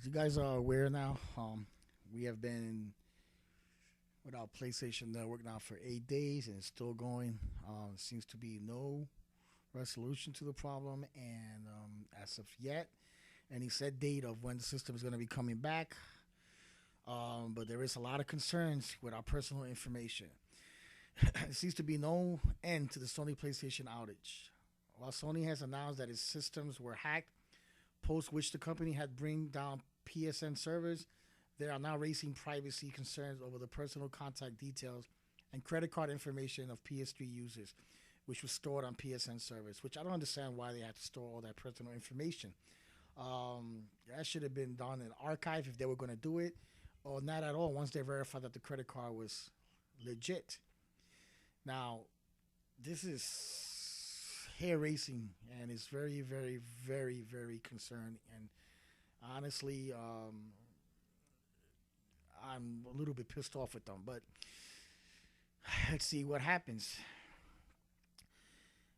you guys are aware now, we have been without PlayStation Network now for 8 days, and it's still going. Seems to be no resolution to the problem, and as of yet, any set date of when the system is going to be coming back. But there is a lot of concerns with our personal information. There seems to be no end to the Sony PlayStation outage. While Sony has announced that its systems were hacked, post which the company had bring down PSN servers, they are now raising privacy concerns over the personal contact details and credit card information of PS3 users, which was stored on PSN servers. Which I don't understand why they had to store all that personal information. That should have been done in archive if they were going to do it, or not at all once they verified that the credit card was legit. Now, this is hair racing, and it's very, very, very, very concerning. And honestly, I'm a little bit pissed off with them. But let's see what happens.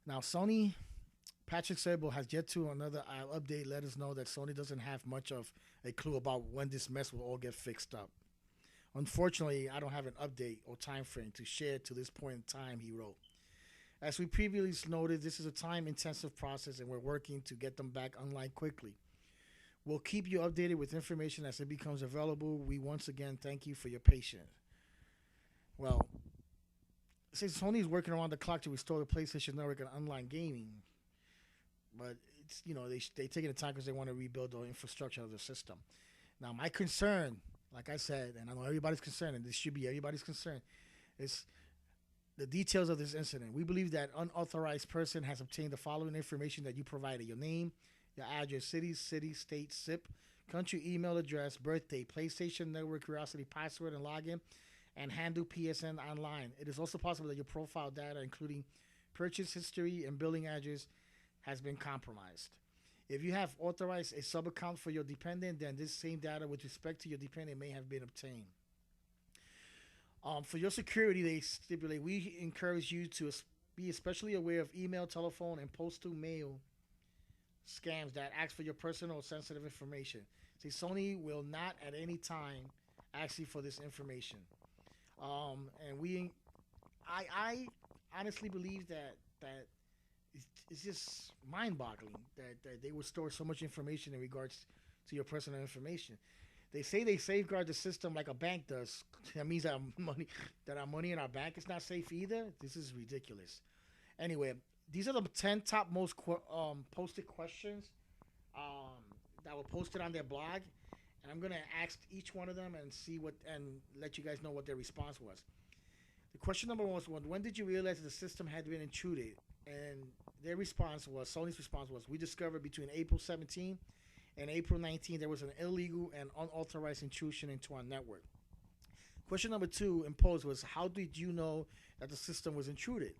Now, Sony, Patrick Sable has yet to another update let us know that Sony doesn't have much of a clue about when this mess will all get fixed up. Unfortunately, I don't have an update or time frame to share to this point in time, he wrote. As we previously noted, this is a time-intensive process, and we're working to get them back online quickly. We'll keep you updated with information as it becomes available. We once again thank you for your patience. Well, since Sony's working around the clock to restore the PlayStation Network and online gaming, but it's they taking the time because they want to rebuild the infrastructure of the system. Now, my concern, like I said, and I know everybody's concerned, and this should be everybody's concern, is the details of this incident. We believe that unauthorized person has obtained the following information that you provided: your name, your address, city, state, SIP, country, email address, birthday, PlayStation Network Curiosity password and login, and handle PSN online. It is also possible that your profile data, including purchase history and billing address, has been compromised. If you have authorized a sub-account for your dependent, then this same data with respect to your dependent may have been obtained. For your security, they stipulate, we encourage you to be especially aware of email, telephone, and postal mail scams that ask for your personal or sensitive information. See, Sony will not at any time ask you for this information. I honestly believe that it's just mind-boggling that they would store so much information in regards to your personal information. They say they safeguard the system like a bank does. That means that our money in our bank is not safe either. This is ridiculous. Anyway, these are the 10 top most posted questions that were posted on their blog, and I'm gonna ask each one of them and let you guys know what their response was. The question number one was, when did you realize the system had been intruded? And Sony's response was, we discovered between April 17 and April 19 there was an illegal and unauthorized intrusion into our network. Question number two imposed was, how did you know that the system was intruded?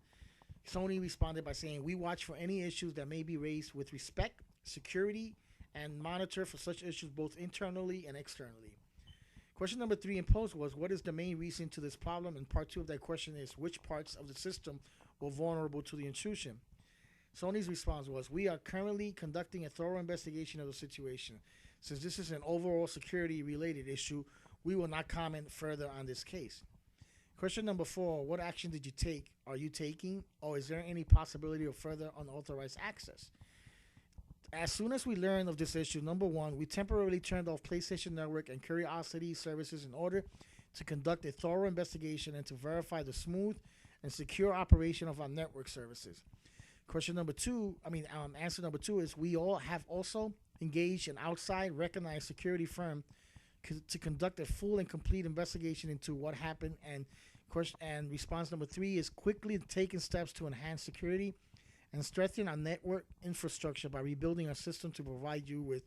Sony responded by saying, we watch for any issues that may be raised with respect, security, and monitor for such issues both internally and externally. Question number three imposed was, what is the main reason to this problem? And part two of that question is, which parts of the system were vulnerable to the intrusion? Sony's response was, we are currently conducting a thorough investigation of the situation. Since this is an overall security-related issue, we will not comment further on this case. Question number four, what action did you take? Are you taking, or is there any possibility of further unauthorized access? As soon as we learned of this issue, number one, we temporarily turned off PlayStation Network and Curiosity services in order to conduct a thorough investigation and to verify the smooth and secure operation of our network services. Answer number two is, we all have also engaged an outside recognized security firm to conduct a full and complete investigation into what happened. And response number three is, quickly taking steps to enhance security and strengthen our network infrastructure by rebuilding our system to provide you with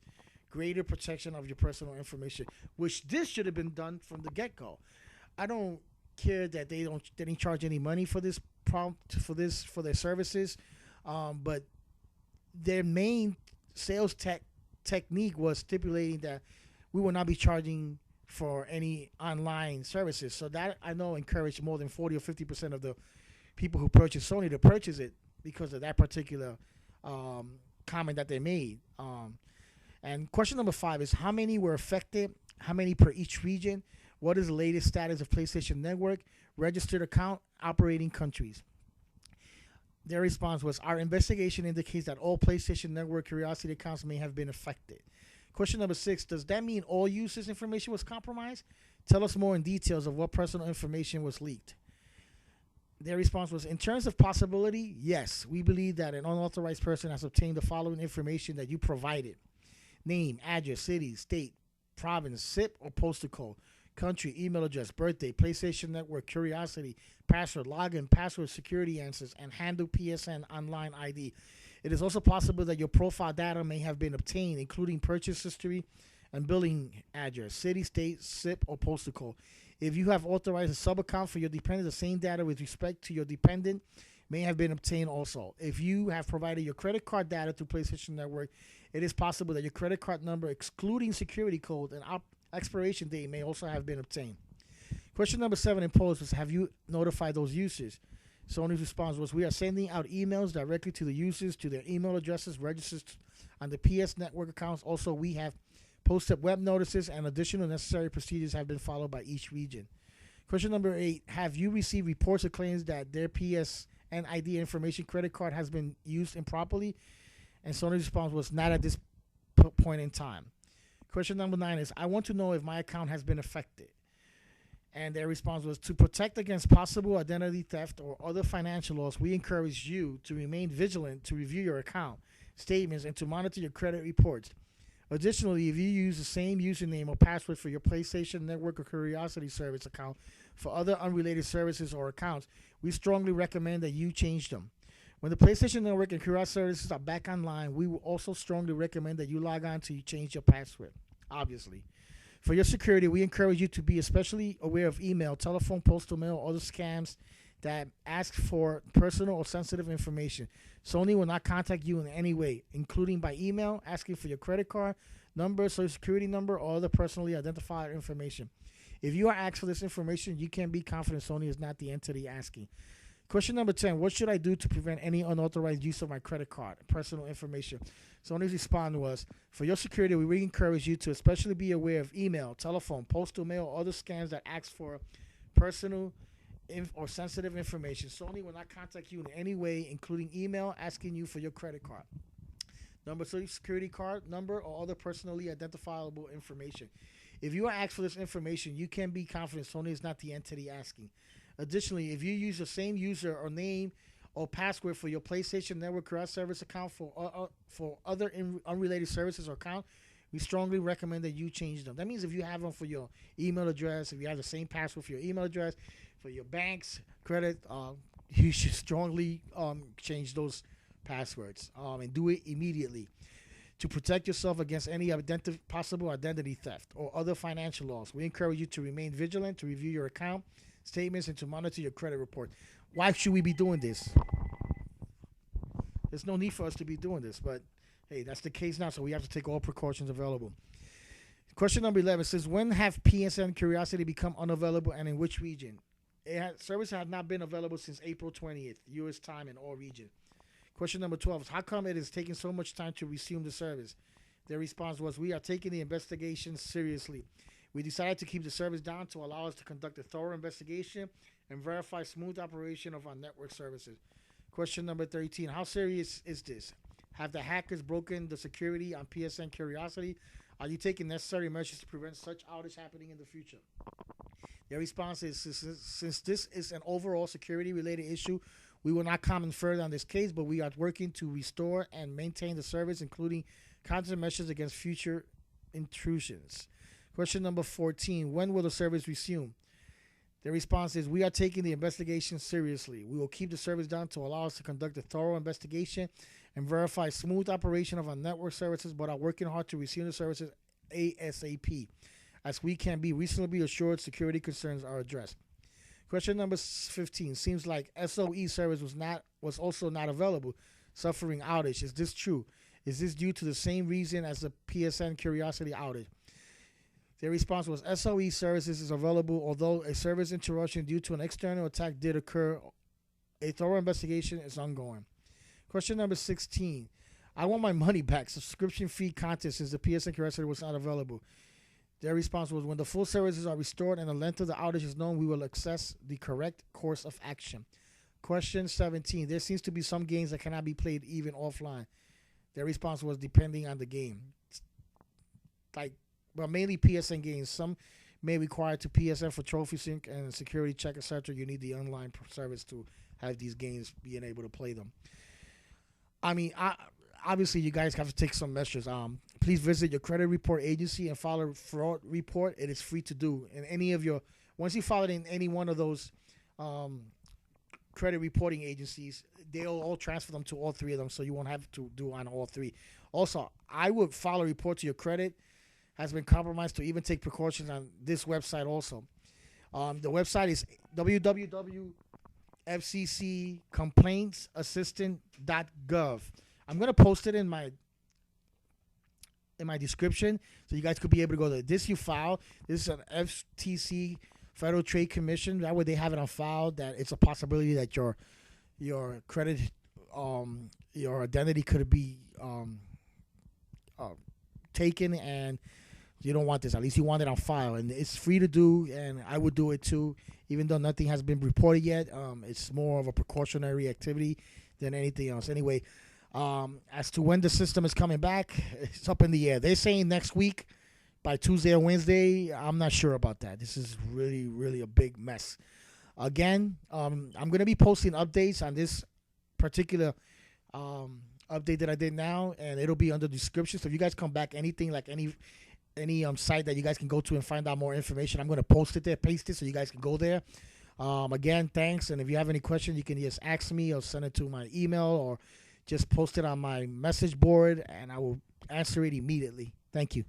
greater protection of your personal information, which this should have been done from the get-go. I don't care that they didn't charge any money for this for their services, but their main sales technique was stipulating that we will not be charging for any online services. So that, I know, encouraged more than 40 or 50% of the people who purchase Sony to purchase it because of that particular comment that they made. And question number 5 is how many were affected, how many per each region, what is the latest status of PlayStation Network, registered account, operating countries. Their response was, our investigation indicates that all PlayStation Network Curiosity accounts may have been affected. Question number 6, does that mean all users' information was compromised? Tell us more in details of what personal information was leaked. Their response was, in terms of possibility, yes, we believe that an unauthorized person has obtained the following information that you provided: name, address, city, state, province, zip or postal code, country, email address, birthday, PlayStation Network, curiosity, password, login, password, security answers, and handle PSN online ID. It is also possible that your profile data may have been obtained, including purchase history and billing address, city, state, zip, or postal code. If you have authorized a sub-account for your dependent, the same data with respect to your dependent may have been obtained also. If you have provided your credit card data to PlayStation Network, it is possible that your credit card number, excluding security code and expiration date, may also have been obtained. Question number 7 imposed was, have you notified those users? Sony's response was, we are sending out emails directly to the users to their email addresses registered on the PS Network accounts. Also, we have posted web notices, and additional necessary procedures have been followed by each region. Question number 8, have you received reports or claims that their PSN ID information credit card has been used improperly? And Sony's response was, not at this point in time. Question number 9 is, I want to know if my account has been affected. And their response was, to protect against possible identity theft or other financial loss, we encourage you to remain vigilant, to review your account statements, and to monitor your credit reports. Additionally, if you use the same username or password for your PlayStation Network or Curiosity Service account for other unrelated services or accounts, we strongly recommend that you change them. When the PlayStation Network and Curiosity Services are back online, we will also strongly recommend that you log on to change your password, obviously. For your security, we encourage you to be especially aware of email, telephone, postal mail, or other scams that ask for personal or sensitive information. Sony will not contact you in any way, including by email, asking for your credit card number, social security number, or other personally identified information. If you are asked for this information, you can be confident Sony is not the entity asking. Question number 10, what should I do to prevent any unauthorized use of my credit card, personal information? Sony's response was, for your security, we really encourage you to especially be aware of email, telephone, postal mail, or other scams that ask for personal or sensitive information. Sony will not contact you in any way, including email asking you for your credit card number, social security card number, or other personally identifiable information. If you are asked for this information, you can be confident Sony is not the entity asking. Additionally, if you use the same user or name or password for your PlayStation Network Cross Service account for other unrelated services or account, we strongly recommend that you change them. That means if you have them for your email address, if you have the same password for your email address, for your bank's credit, you should strongly change those passwords and do it immediately to protect yourself against any possible identity theft or other financial loss. We encourage you to remain vigilant, to review your account statements, and to monitor your credit report. Why should we be doing this? There's no need for us to be doing this, but hey, that's the case now, so we have to take all precautions available. Question number 11 says, when have PSN Curiosity become unavailable and in which region? Service has not been available since April 20th, U.S. time in all regions. Question number 12 is, how come it is taking so much time to resume the service? Their response was, we are taking the investigation seriously. We decided to keep the service down to allow us to conduct a thorough investigation and verify smooth operation of our network services. Question number 13, how serious is this? Have the hackers broken the security on PSN Curiosity? Are you taking necessary measures to prevent such outage happening in the future? Their response is, since this is an overall security-related issue, we will not comment further on this case, but we are working to restore and maintain the service, including countermeasures against future intrusions. Question number 14, when will the service resume? Their response is, we are taking the investigation seriously. We will keep the service down to allow us to conduct a thorough investigation and verify smooth operation of our network services, but are working hard to resume the services ASAP, as we can be reasonably assured security concerns are addressed. Question number 15, seems like SOE service was also not available, suffering outage. Is this true? Is this due to the same reason as the PSN Curiosity outage? Their response was, SOE services is available, although a service interruption due to an external attack did occur. A thorough investigation is ongoing. Question number 16. I want my money back. Subscription fee contest since the PSN compressor was not available. Their response was, when the full services are restored and the length of the outage is known, we will assess the correct course of action. Question 17. There seems to be some games that cannot be played even offline. Their response was, depending on the game. Mainly PSN games. Some may require to PSN for trophy sync and security check, etc. You need the online service to have these games being able to play them. I mean, obviously you guys have to take some measures. Please visit your credit report agency and file a fraud report. It is free to do. And once you file it in any one of those credit reporting agencies, they'll all transfer them to all three of them, so you won't have to do on all three. Also, I would file a report to your credit has been compromised to even take precautions on this website also. The website is www.fcccomplaintsassistant.gov. I'm going to post it in my description so you guys could be able to go there. This you file. This is an FTC Federal Trade Commission. That way they have it on file that it's a possibility that your credit, your identity could be taken, and you don't want this. At least you want it on file, and it's free to do, and I would do it too, even though nothing has been reported yet. It's more of a precautionary activity than anything else. Anyway, as to when the system is coming back, it's up in the air. They're saying next week by Tuesday or Wednesday. I'm not sure about that. This is really, really a big mess. Again, I'm going to be posting updates on this particular update that I did now, and it'll be under the description. So if you guys come back, anything like any site that you guys can go to and find out more information, I'm going to post it there, paste it, so you guys can go there. Again, thanks. And if you have any questions, you can just ask me or send it to my email or just post it on my message board, and I will answer it immediately. Thank you.